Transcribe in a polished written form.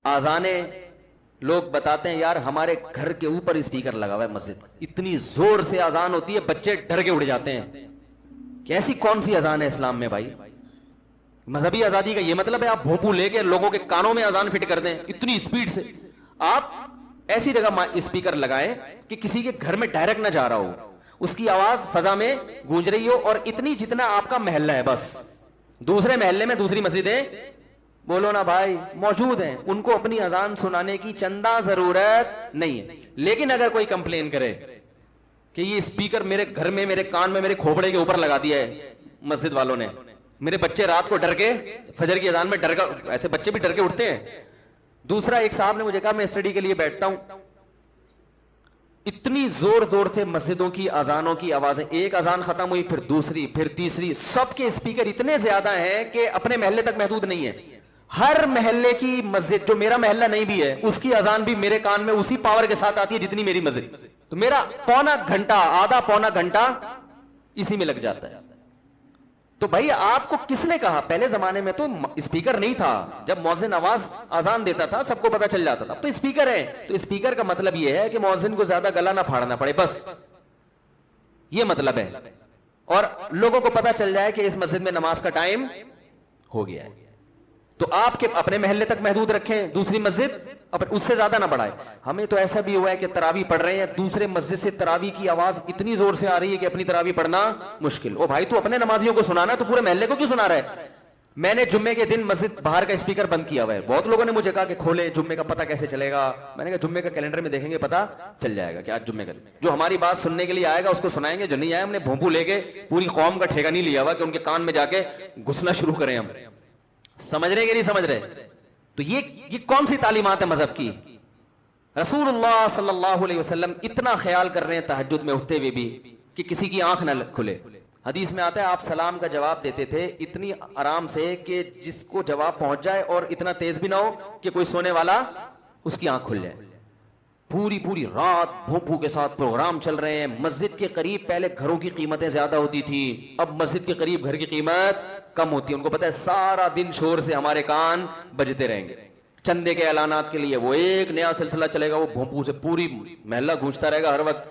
आजाने लोग बताते हैं यार हमारे घर के ऊपर स्पीकर लगा हुआ है मस्जिद, इतनी जोर से अजान होती है बच्चे डर के उड़ जाते हैं। कैसी कौन सी अजान है इस्लाम में भाई? मजहबी आजादी का ये मतलब है आप भोंपू लेके लोगों के कानों में अजान फिट कर दें इतनी स्पीड से? आप ऐसी जगह स्पीकर लगाएं कि किसी के घर में डायरेक्ट ना जा रहा हो, उसकी आवाज फजा में गूंज रही हो, और इतनी जितना आपका मोहल्ला है बस। दूसरे मोहल्ले में दूसरी मस्जिदें बोलो ना भाई मौजूद हैं, उनको अपनी अजान सुनाने की चंदा जरूरत नहीं है। लेकिन अगर कोई कंप्लेन करे कि ये स्पीकर मेरे घर में, मेरे कान में, मेरे खोपड़े के ऊपर लगा दिया है मस्जिद वालों ने, मेरे बच्चे रात को डर के फजर की अजान में डर कर, ऐसे बच्चे भी डर के उठते हैं। दूसरा, एक साहब ने मुझे कहा मैं स्टडी के लिए बैठता हूं, इतनी जोर जोर से मस्जिदों की अजानों की आवाजें, एक अजान खत्म हुई फिर दूसरी फिर तीसरी, सबके स्पीकर इतने ज्यादा हैं कि अपने मोहल्ले तक महदूद नहीं है। हर मोहल्ले की मस्जिद, जो मेरा मोहल्ला नहीं भी है, उसकी अजान भी मेरे कान में उसी पावर के साथ आती है जितनी मेरी मस्जिद। तो मेरा पौना घंटा, आधा पौना घंटा इसी में लग जाता है। तो भाई आपको किसने कहा? पहले जमाने में तो स्पीकर नहीं था, जब मौजिन आवाज अजान देता था सबको पता चल जाता था। अब तो स्पीकर है, तो स्पीकर का मतलब यह है कि मौजिन को ज्यादा गला ना फाड़ना पड़े, बस ये मतलब है। और लोगों को पता चल जाए कि इस मस्जिद में नमाज का टाइम हो गया है। तो आपके अपने मोहल्ले तक महदूद रखें, दूसरी मस्जिद उससे ज्यादा ना बढ़ाए। हमें तो ऐसा भी हुआ है कि तरावी पढ़ रहे हैं, दूसरे मस्जिद से तरावी की आवाज इतनी जोर से आ रही है कि अपनी तरावी पढ़ना मुश्किल। ओ भाई, तू अपने नमाजियों को सुनाना, तो पूरे मोहल्ले को क्यों सुना रहा है? मैंने जुम्मे के दिन मस्जिद बाहर का स्पीकर बंद किया हुआ है। बहुत लोगों ने मुझे कहा कि खोले, जुम्मे का पता कैसे चलेगा? मैंने कहा जुम्मे का कैलेंडर में देखेंगे, पता चल जाएगा कि आज जुम्मे का दिन। जो हमारी बात सुनने के लिए आएगा उसको सुनाएंगे, जो नहीं आया हमने भोंपू लेके पूरी कौम का ठेका नहीं लिया हुआ कि उनके कान में जाके घुसना शुरू करें हम। समझ रहे कि नहीं समझ रहे? तो ये कौन सी तालीमात है मजहब की? रसूलुल्लाह सल्लल्लाहु अलैहि वसल्लम इतना ख्याल कर रहे हैं तहज्जुद में उठते हुए भी कि किसी की आंख ना खुले। हदीस में आता है आप सलाम का जवाब देते थे इतनी आराम से कि जिसको जवाब पहुंच जाए, और इतना तेज भी ना हो कि कोई सोने वाला उसकी आंख खुल जाए। पूरी पूरी रात भोंपू के साथ प्रोग्राम चल रहे हैं। मस्जिद के करीब पहले घरों की कीमतें ज्यादा होती थी, अब मस्जिद के करीब घर की कीमत कम होती है। उनको पता है सारा दिन शोर से हमारे कान बजते रहेंगे। चंदे के ऐलानात के लिए वो एक नया सिलसिला चलेगा, वो भोंपू से पूरी महल्ला गूंजता रहेगा हर वक्त।